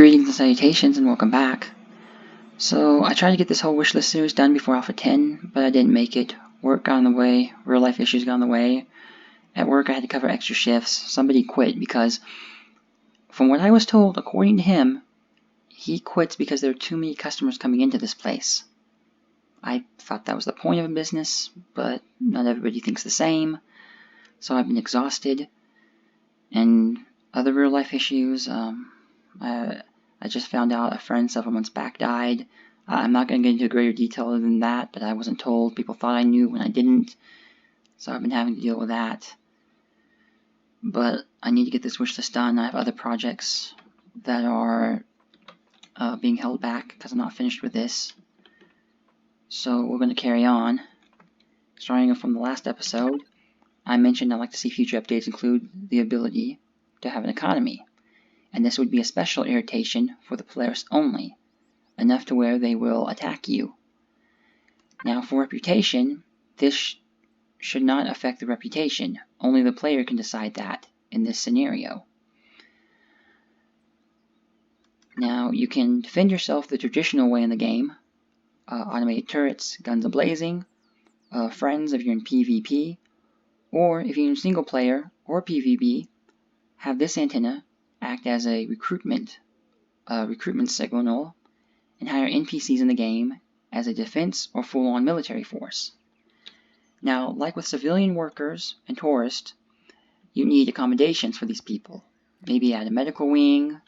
Greetings and salutations and welcome back. So I tried to get this whole wishlist series done before Alpha 10, but I didn't make it. Work got in the way, real life issues got in the way. At work I had to cover extra shifts. Somebody quit because, from what I was told, according to him, he quits because there are too many customers coming into this place. I thought that was the point of a business, but not everybody thinks the same. So I've been exhausted. And other real life issues, I just found out a friend several months back died. I'm not going to get into greater detail than that, but I wasn't told. People thought I knew when I didn't. So I've been having to deal with that. But I need to get this wish list done. I have other projects that are being held back because I'm not finished with this. So we're going to carry on. Starting from the last episode, I mentioned I'd like to see future updates include the ability to have an economy. And this would be a special irritation for the players only, enough to where they will attack you. Now for reputation, this should not affect the reputation. Only the player can decide that in this scenario. Now you can defend yourself the traditional way in the game. Automated turrets, guns a-blazing, friends if you're in PvP, or if you're in single player or PvP, have this antenna act as a recruitment signal and hire NPCs in the game as a defense or full-on military force. Now, like with civilian workers and tourists, you need accommodations for these people. Maybe add a medical wing,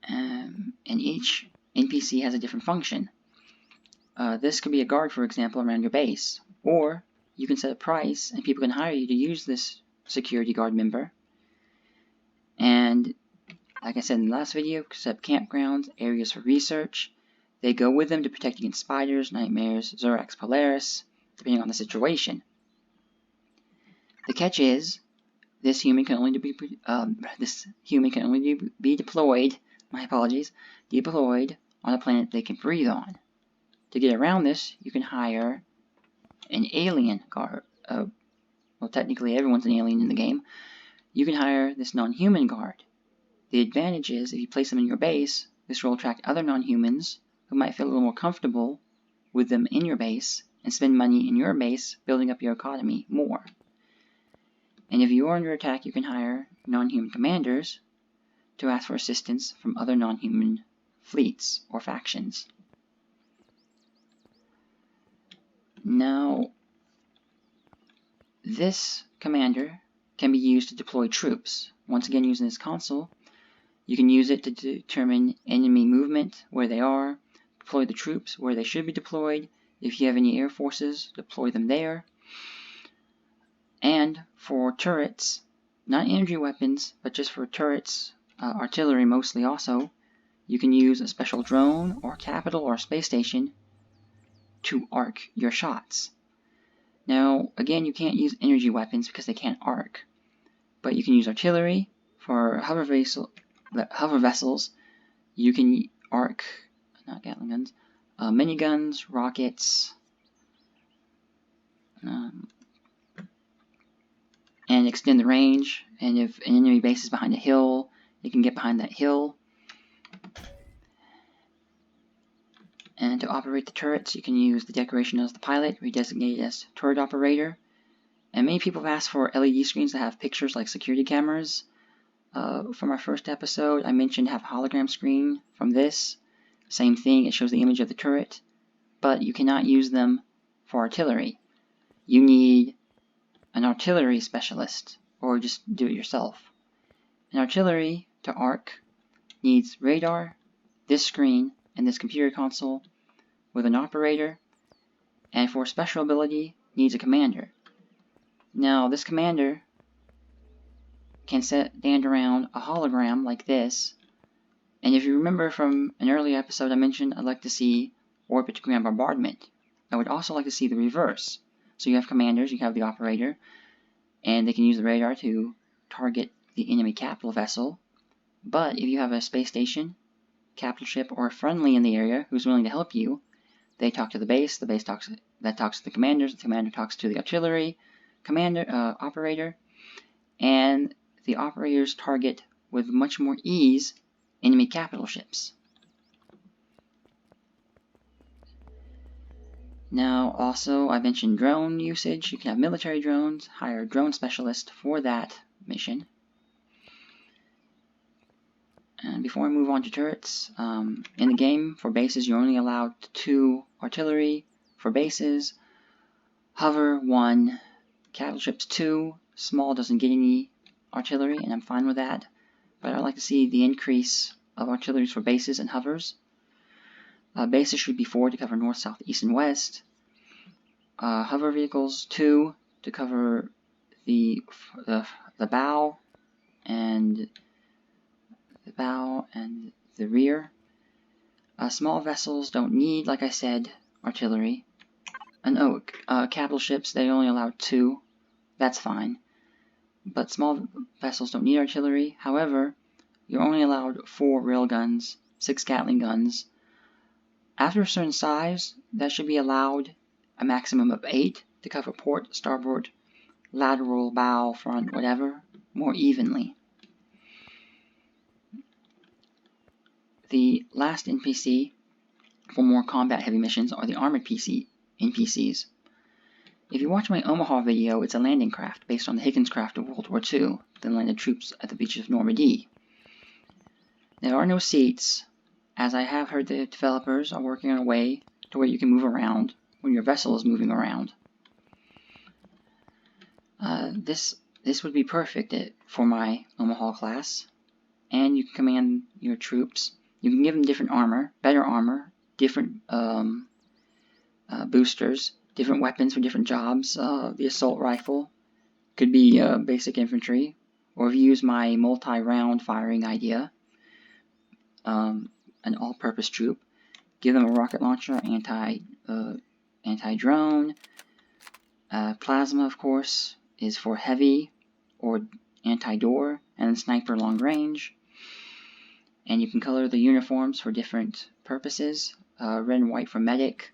and each NPC has a different function. This could be a guard, for example, around your base, or you can set a price and people can hire you to use this security guard member. And like I said in the last video, set up campgrounds, areas for research. They go with them to protect against spiders, nightmares, Zorax Polaris, depending on the situation. The catch is, this human can only be deployed. My apologies, deployed on a planet they can breathe on. To get around this, you can hire an alien guard. Well, technically everyone's an alien in the game. You can hire this non-human guard. The advantage is, if you place them in your base, this will attract other non-humans who might feel a little more comfortable with them in your base and spend money in your base, building up your economy more. And if you are under attack, you can hire non-human commanders to ask for assistance from other non-human fleets or factions. Now, this commander can be used to deploy troops. Once again, using this console, you can use it to determine enemy movement, where they are, deploy the troops where they should be deployed. If you have any air forces, deploy them there. And for turrets, not energy weapons, but just for turrets, artillery mostly also, you can use a special drone or capital or space station to arc your shots. Now, again, you can't use energy weapons because they can't arc, but you can use artillery. For hover vessels, you can arc, not Gatling guns, miniguns, rockets, and extend the range. And if an enemy base is behind a hill, you can get behind that hill. And to operate the turrets, you can use the decoration as the pilot, redesignated as turret operator. And many people have asked for LED screens that have pictures like security cameras. From our first episode, I mentioned have a hologram screen from this. Same thing, it shows the image of the turret, but you cannot use them for artillery. You need an artillery specialist, or just do it yourself. An artillery to arc needs radar, this screen, and this computer console with an operator, and for special ability needs a commander. Now this commander can stand around a hologram like this, and if you remember from an earlier episode I mentioned I'd like to see orbit ground bombardment. I would also like to see the reverse. So you have commanders, you have the operator, and they can use the radar to target the enemy capital vessel. But if you have a space station, capital ship, or a friendly in the area who's willing to help you, they talk to the base talks to the commanders, the commander talks to the artillery operator, and the operators target with much more ease enemy capital ships. Now, also, I mentioned drone usage. You can have military drones, hire a drone specialist for that mission. And before I move on to turrets, in the game, for bases, you're only allowed 2 artillery for bases, hover 1, capital ships 2, small doesn't get any artillery, and I'm fine with that. But I'd like to see the increase of artilleries for bases and hovers. Bases should be 4 to cover north, south, east, and west. Hover vehicles 2 to cover the bow and the rear. Small vessels don't need, like I said, artillery. And capital ships, they only allow 2. That's fine. But small vessels don't need artillery. However, you're only allowed 4 railguns, 6 Gatling guns. After a certain size, that should be allowed a maximum of 8 to cover port, starboard, lateral, bow, front, whatever, more evenly. The last NPC for more combat-heavy missions are the armored NPCs. If you watch my Omaha video, it's a landing craft based on the Higgins craft of World War II that landed troops at the beaches of Normandy. There are no seats, as I have heard the developers are working on a way to where you can move around when your vessel is moving around. This would be perfect for my Omaha class, and you can command your troops. You can give them different armor, better armor, different boosters, different weapons for different jobs. The assault rifle could be basic infantry, or if you use my multi-round firing idea, an all-purpose troop. Give them a rocket launcher, anti-drone. Plasma, of course, is for heavy or anti-door, and sniper long range. And you can color the uniforms for different purposes. Red and white for medic,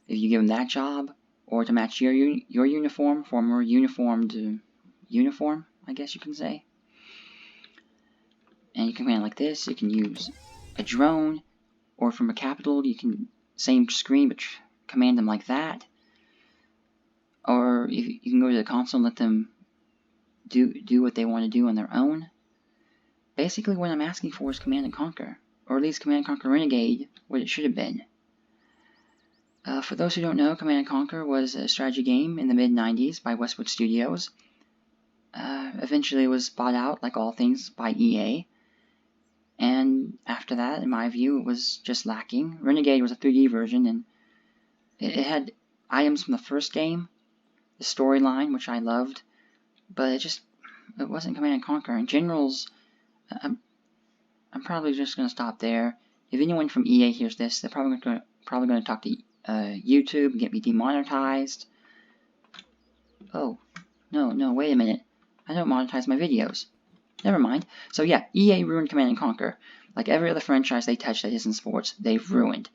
if you give them that job, or to match your uniform for a more uniformed uniform, I guess you can say. And you can command like this. You can use a drone, or from a capital, you can same screen but command them like that. Or you can go to the console and let them do what they want to do on their own. Basically, what I'm asking for is Command & Conquer, or at least Command & Conquer Renegade, what it should have been. For those who don't know, Command & Conquer was a strategy game in the mid-90s by Westwood Studios. Eventually it was bought out, like all things, by EA. And after that, in my view, it was just lacking. Renegade was a 3D version, and it had items from the first game, the storyline, which I loved, but it wasn't Command & Conquer. And Generals, I'm probably just going to stop there. If anyone from EA hears this, they're probably going to talk to YouTube and get me demonetized. Oh, no, wait a minute. I don't monetize my videos. Never mind. So yeah, EA ruined Command & Conquer. Like every other franchise they touch that isn't sports, they've ruined.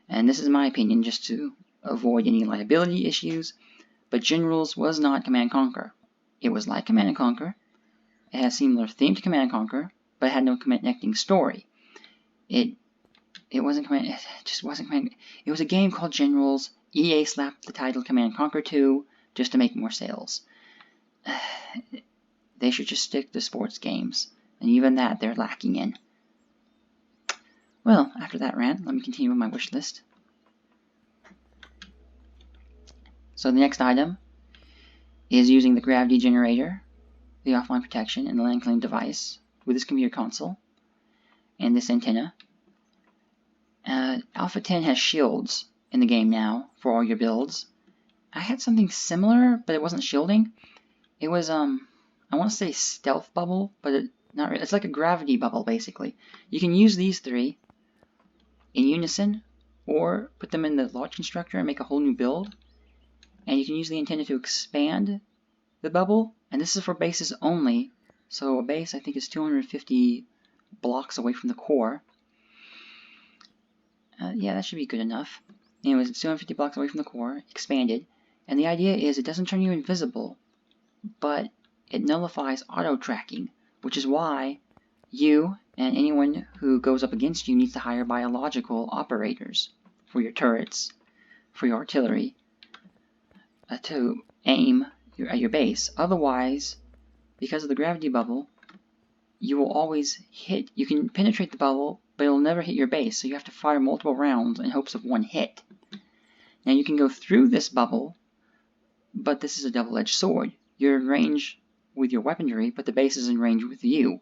And this is my opinion, just to avoid any liability issues. But Generals was not Command & Conquer. It was like Command & Conquer. It had a similar theme to Command & Conquer, but it had no connecting story. It wasn't Command. It just wasn't Command. It was a game called Generals. EA slapped the title Command & Conquer 2 just to make more sales. They should just stick to sports games, and even that they're lacking in. Well, after that rant, let me continue with my wish list. So the next item is using the gravity generator, the offline protection, and the land claim device with this computer console and this antenna. Alpha 10 has shields in the game now for all your builds. I had something similar, but it wasn't shielding. It was I want to say stealth bubble, but not really. It's like a gravity bubble basically. You can use these 3 in unison, or put them in the launch constructor and make a whole new build. And you can use the antenna to expand the bubble, and this is for bases only. So a base I think is 250 blocks away from the core. Yeah, that should be good enough. Anyways, it's 250 blocks away from the core, expanded, and the idea is it doesn't turn you invisible, but it nullifies auto-tracking, which is why You and anyone who goes up against you needs to hire biological operators for your turrets, for your artillery, to aim at your base. Otherwise, because of the gravity bubble, you will always hit. You can penetrate the bubble, but it'll never hit your base, so you have to fire multiple rounds in hopes of one hit. Now you can go through this bubble, but this is a double-edged sword. You're in range with your weaponry, but the base is in range with you.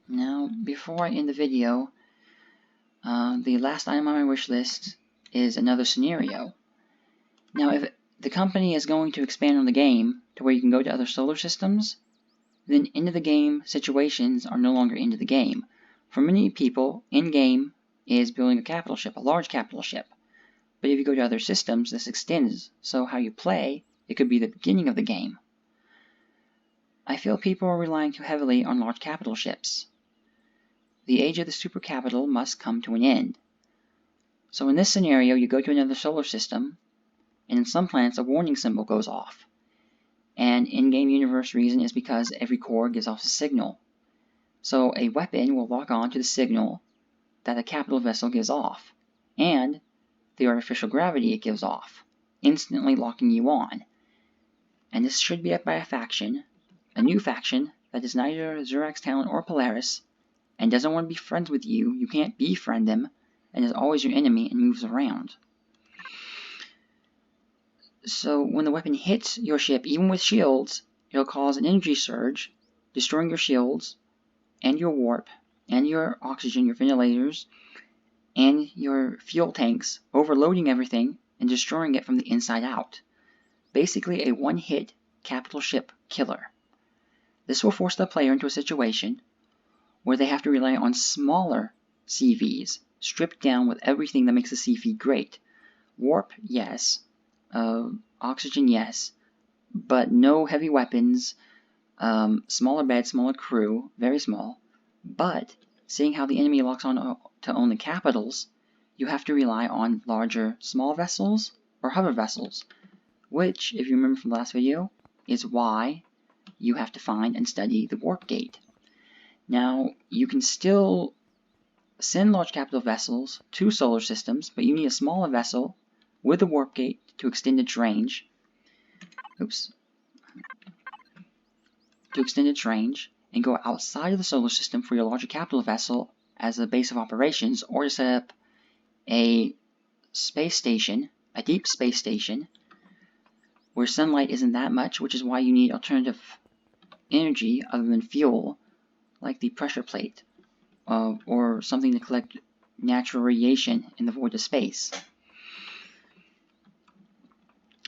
Now, before I end the video, the last item on my wish list is another scenario. Now, if the company is going to expand on the game to where you can go to other solar systems, then end-of-the-game situations are no longer end of the game. For many people, in-game is building a capital ship, a large capital ship. But if you go to other systems, this extends, so how you play, it could be the beginning of the game. I feel people are relying too heavily on large capital ships. The age of the super capital must come to an end. So in this scenario, you go to another solar system, and in some planets a warning symbol goes off. And in-game universe reason is because every core gives off a signal. So a weapon will lock on to the signal that a capital vessel gives off, and the artificial gravity it gives off, instantly locking you on. And this should be up by a faction, a new faction that is neither Zurax Talon or Polaris, and doesn't want to be friends with you. You can't befriend them, and is always your enemy and moves around. So when the weapon hits your ship, even with shields, it'll cause an energy surge, destroying your shields, and your warp, and your oxygen, your ventilators, and your fuel tanks, overloading everything and destroying it from the inside out. Basically a one-hit capital ship killer. This will force the player into a situation where they have to rely on smaller CVs, stripped down with everything that makes a CV great. Warp, yes. Oxygen, yes. But no heavy weapons, smaller bed, smaller crew, very small. But seeing how the enemy locks on to own the capitals, you have to rely on larger small vessels or hover vessels, which, if you remember from the last video, is why you have to find and study the warp gate. Now, you can still send large capital vessels to solar systems, but you need a smaller vessel with a warp gate to extend its range. To extend its range and go outside of the solar system for your larger capital vessel as a base of operations, or to set up a space station, a deep space station, where sunlight isn't that much, which is why you need alternative energy other than fuel, like the pressure plate, or something to collect natural radiation in the void of space.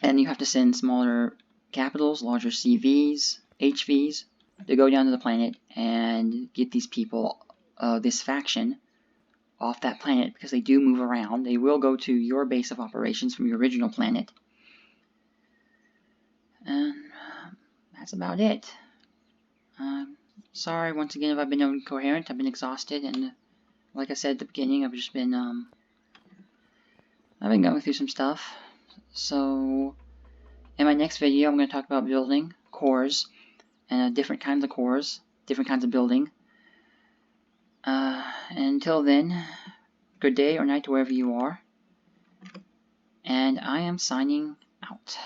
And you have to send smaller capitals, larger CVs, HVs, to go down to the planet and get these people, this faction, off that planet, because they do move around. They will go to your base of operations from your original planet. And that's about it. Sorry once again if I've been incoherent. I've been exhausted, and like I said at the beginning, I've just been I've been going through some stuff. So in my next video, I'm going to talk about building cores and different kinds of cores, different kinds of building. And until then, good day or night to wherever you are. And I am signing out.